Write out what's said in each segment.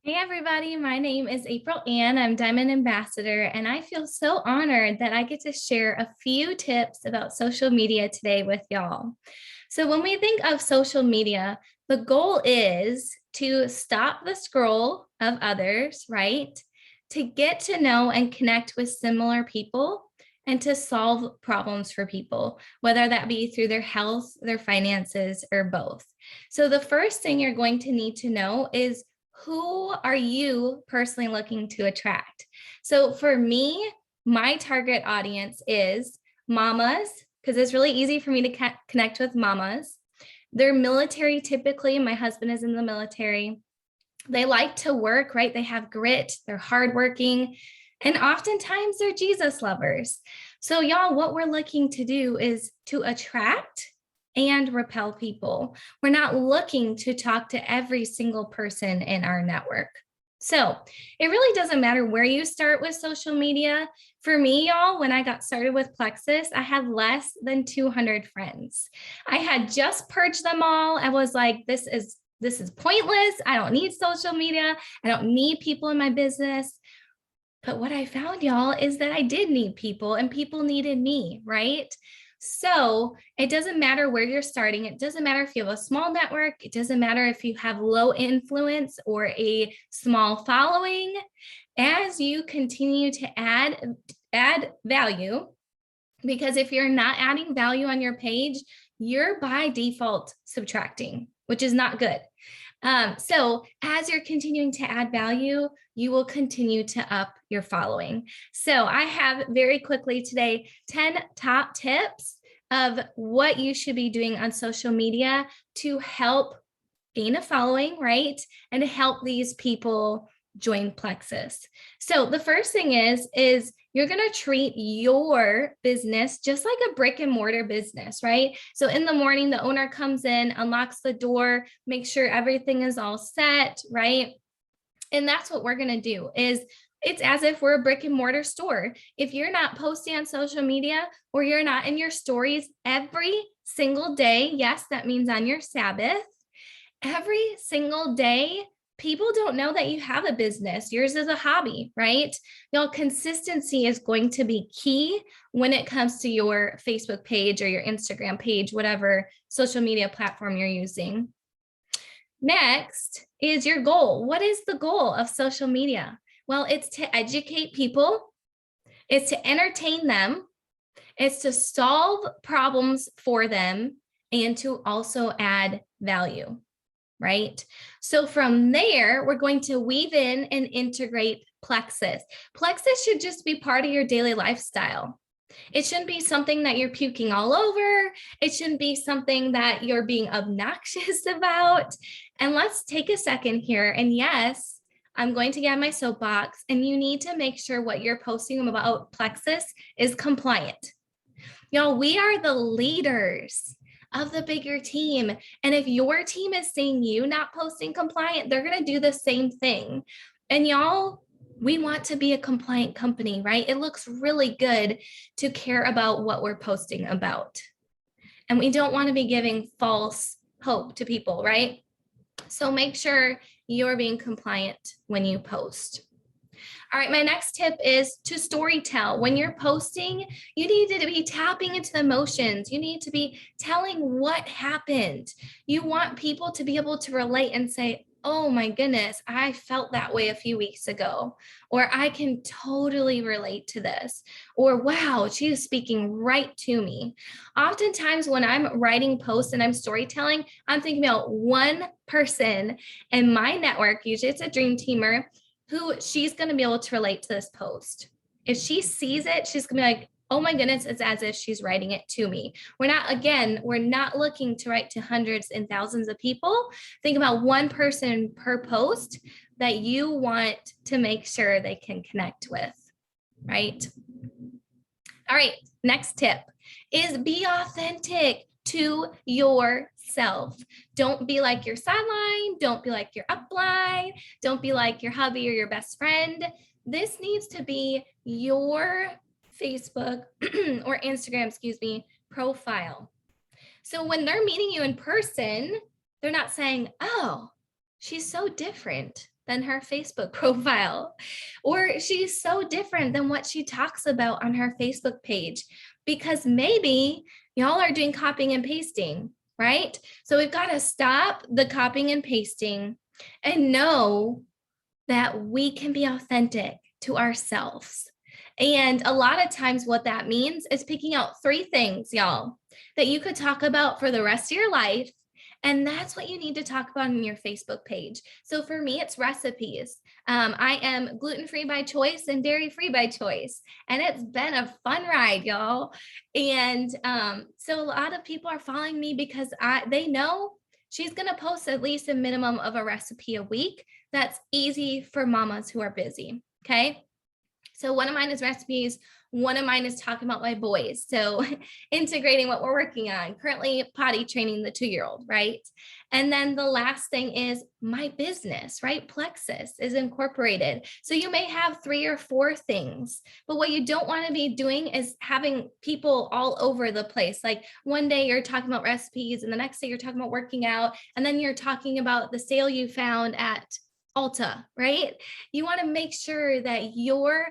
Hey everybody, my name is April Ann. I'm Diamond Ambassador, and I feel so honored that I get to share a few tips about social media today with y'all. So when we think of social media, the goal is to stop the scroll of others, right? To get to know and connect with similar people and to solve problems for people, whether that be through their health, their finances, or both. So the first thing you're going to need to know is who are you personally looking to attract? So for me, my target audience is mamas, because it's really easy for me to connect with mamas. They're military typically. My husband is in the military. They like to work, right? They have grit, they're hardworking, and oftentimes they're Jesus lovers. So, y'all, what we're looking to do is to attract and repel people. We're not looking to talk to every single person in our network. So it really doesn't matter where you start with social media. For me, y'all, when I got started with Plexus, I had less than 200 friends. I had just purged them all. I was like, this is pointless. I don't need social media. I don't need people in my business. But what I found, y'all, is that I did need people and people needed me, right? So it doesn't matter where you're starting. It doesn't matter if you have a small network. It doesn't matter if you have low influence or a small following. As you continue to add value, because if you're not adding value on your page, you're by default subtracting, which is not good. So as you're continuing to add value, you will continue to up your following. So I have very quickly today 10 top tips of what you should be doing on social media to help gain a following, right? And to help these people join Plexus. So the first thing is you're going to treat your business just like a brick and mortar business, right? So in the morning, the owner comes in, unlocks the door, makes sure everything is all set, right? And that's what we're going to do is it's as if we're a brick and mortar store. If you're not posting on social media or you're not in your stories every single day, yes, that means on your Sabbath, every single day, people don't know that you have a business. Yours is a hobby, right? Y'all, consistency is going to be key when it comes to your Facebook page or your Instagram page, whatever social media platform you're using. Next is your goal. What is the goal of social media? Well, it's to educate people, it's to entertain them, it's to solve problems for them, and to also add value, right? So from there, we're going to weave in and integrate Plexus. Plexus should just be part of your daily lifestyle. It shouldn't be something that you're puking all over. It shouldn't be something that you're being obnoxious about. And let's take a second here. And yes, I'm going to get on my soapbox, and you need to make sure what you're posting about Plexus is compliant. Y'all, we are the leaders of the bigger team. And if your team is seeing you not posting compliant, they're going to do the same thing. And y'all, we want to be a compliant company, right? It looks really good to care about what we're posting about. And we don't want to be giving false hope to people, right? So make sure you're being compliant when you post. All right, my next tip is to storytell. When you're posting, you need to be tapping into the emotions. You need to be telling what happened. You want people to be able to relate and say, oh my goodness, I felt that way a few weeks ago, or I can totally relate to this, or wow, she is speaking right to me. Oftentimes when I'm writing posts and I'm storytelling, I'm thinking about one person in my network, usually it's a dream teamer, who she's going to be able to relate to this post. If she sees it, she's going to be like, oh my goodness, it's as if she's writing it to me. We're not looking to write to hundreds and thousands of people. Think about one person per post that you want to make sure they can connect with, right? All right, next tip is be authentic to yourself. Don't be like your sideline. Don't be like your upline. Don't be like your hubby or your best friend. This needs to be your Facebook or Instagram, profile. So when they're meeting you in person, they're not saying, oh, she's so different. than her Facebook profile, or she's so different than what she talks about on her Facebook page, because maybe y'all are doing copying and pasting, right? So we've got to stop the copying and pasting and know that we can be authentic to ourselves. And a lot of times, what that means is picking out 3 things, y'all, that you could talk about for the rest of your life. And that's what you need to talk about on your Facebook page. So for me, it's recipes. I am gluten-free by choice and dairy-free by choice. And it's been a fun ride, y'all. And so a lot of people are following me because they know she's going to post at least a minimum of a recipe a week. That's easy for mamas who are busy. Okay. So one of mine is recipes. One of mine is talking about my boys. So integrating what we're working on, currently potty training the 2-year-old, right? And then the last thing is my business, right? Plexus is incorporated. So you may have 3 or 4 things, but what you don't want to be doing is having people all over the place. Like one day you're talking about recipes and the next day you're talking about working out. And then you're talking about the sale you found at Ulta, right? You want to make sure that your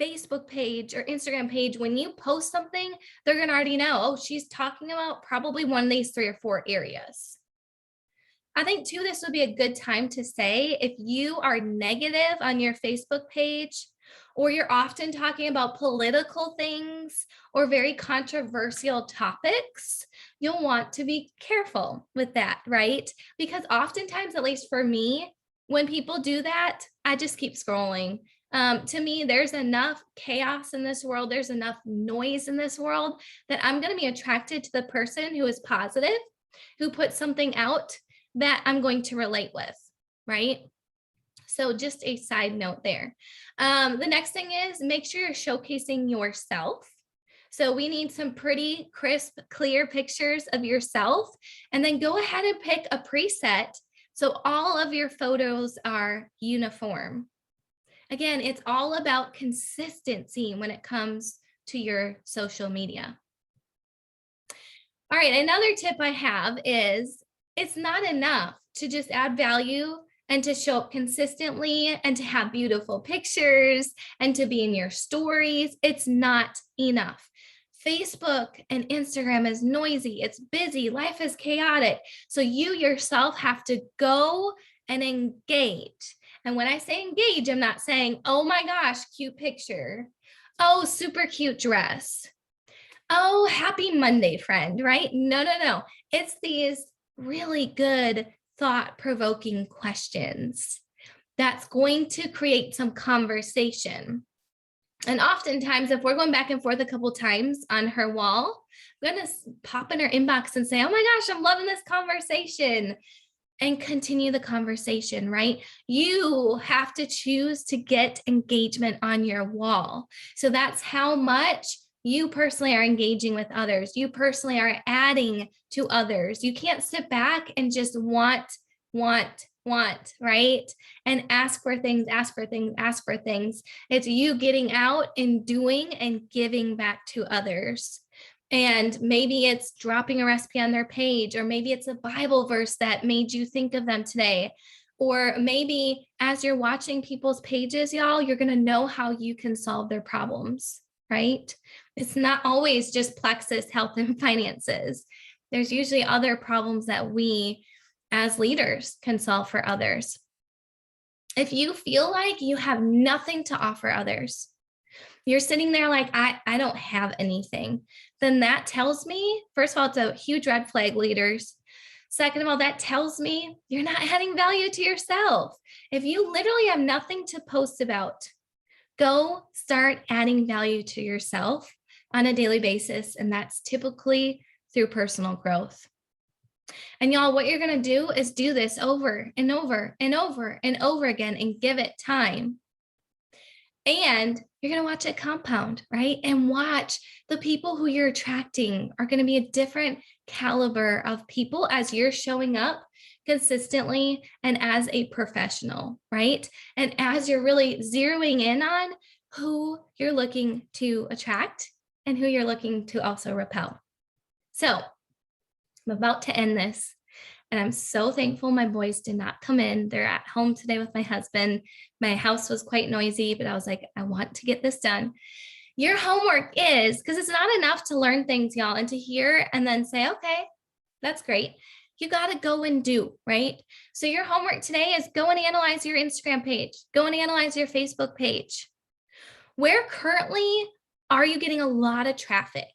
Facebook page or Instagram page, when you post something, they're going to already know, oh, she's talking about probably one of these 3 or 4 areas. I think too, this would be a good time to say, if you are negative on your Facebook page, or you're often talking about political things or very controversial topics, you'll want to be careful with that, right? Because oftentimes, at least for me, when people do that, I just keep scrolling. To me, there's enough chaos in this world, there's enough noise in this world that I'm going to be attracted to the person who is positive, who puts something out that I'm going to relate with, right? So just a side note there. The next thing is make sure you're showcasing yourself. So we need some pretty crisp, clear pictures of yourself, and then go ahead and pick a preset so all of your photos are uniform. Again, it's all about consistency when it comes to your social media. All right, another tip I have is it's not enough to just add value and to show up consistently and to have beautiful pictures and to be in your stories. It's not enough. Facebook and Instagram is noisy, it's busy, life is chaotic. So you yourself have to go and engage. And when I say engage, I'm not saying, oh my gosh, cute picture. Oh, super cute dress. Oh, happy Monday, friend, right? No. It's these really good thought-provoking questions that's going to create some conversation. And oftentimes, if we're going back and forth a couple times on her wall, I'm going to pop in her inbox and say, oh my gosh, I'm loving this conversation. And continue the conversation, right? You have to choose to get engagement on your wall. So that's how much you personally are engaging with others. You personally are adding to others. You can't sit back and just want, right? And ask for things. It's you getting out and doing and giving back to others. And maybe it's dropping a recipe on their page, or maybe it's a Bible verse that made you think of them today. Or maybe as you're watching people's pages, y'all, you're going to know how you can solve their problems, right? It's not always just Plexus, health, and finances. There's usually other problems that we as leaders can solve for others. If you feel like you have nothing to offer others, you're sitting there like, I don't have anything, then that tells me, first of all, it's a huge red flag, leaders. Second of all, that tells me you're not adding value to yourself. If you literally have nothing to post about, go start adding value to yourself on a daily basis. And that's typically through personal growth. And y'all, what you're going to do is do this over and over and over and over again and give it time. And you're going to watch it compound, right? And watch the people who you're attracting are going to be a different caliber of people as you're showing up consistently and as a professional, right? And as you're really zeroing in on who you're looking to attract and who you're looking to also repel. So I'm about to end this. And I'm so thankful my boys did not come in. They're at home today with my husband. My house was quite noisy, but I was like, I want to get this done. Your homework is, because it's not enough to learn things, y'all, and to hear and then say, okay, that's great. You got to go and do, right? So your homework today is go and analyze your Instagram page, go and analyze your Facebook page. Where currently are you getting a lot of traffic?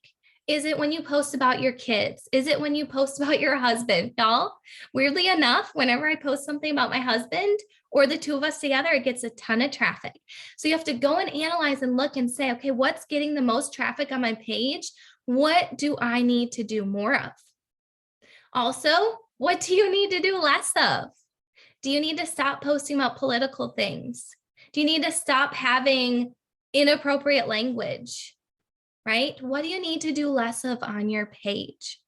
Is it when you post about your kids? Is it when you post about your husband? Y'all, weirdly enough, whenever I post something about my husband or the two of us together, it gets a ton of traffic. So you have to go and analyze and look and say, okay, what's getting the most traffic on my page? What do I need to do more of? Also, what do you need to do less of? Do you need to stop posting about political things? Do you need to stop having inappropriate language, right? What do you need to do less of on your page?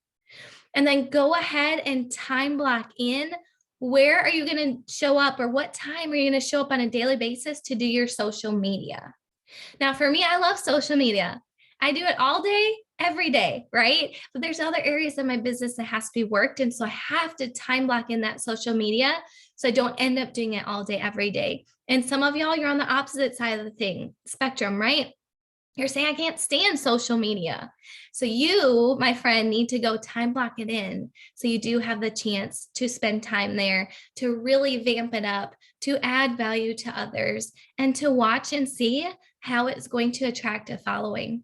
And then go ahead and time block in. Where are you going to show up, or what time are you going to show up on a daily basis to do your social media? Now, for me, I love social media. I do it all day, every day, right? But there's other areas of my business that has to be worked. And so I have to time block in that social media so I don't end up doing it all day, every day. And some of y'all, you're on the opposite side of the spectrum, right? You're saying, I can't stand social media. So you, my friend, need to go time block it in. So you do have the chance to spend time there, to really vamp it up, to add value to others, and to watch and see how it's going to attract a following.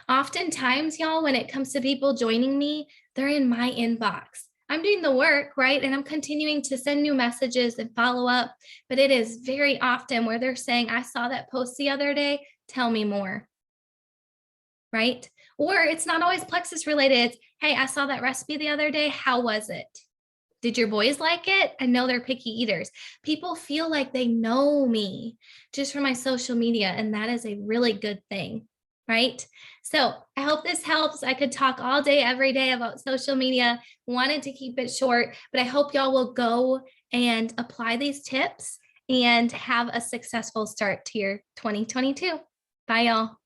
Oftentimes, y'all, when it comes to people joining me, they're in my inbox. I'm doing the work, right? And I'm continuing to send new messages and follow up. But it is very often where they're saying, I saw that post the other day. Tell me more. Right? Or it's not always Plexus related. It's, hey, I saw that recipe the other day. How was it? Did your boys like it? I know they're picky eaters. People feel like they know me just from my social media, and that is a really good thing, right? So I hope this helps. I could talk all day, every day about social media. Wanted to keep it short, but I hope y'all will go and apply these tips and have a successful start to your 2022. Bye, y'all.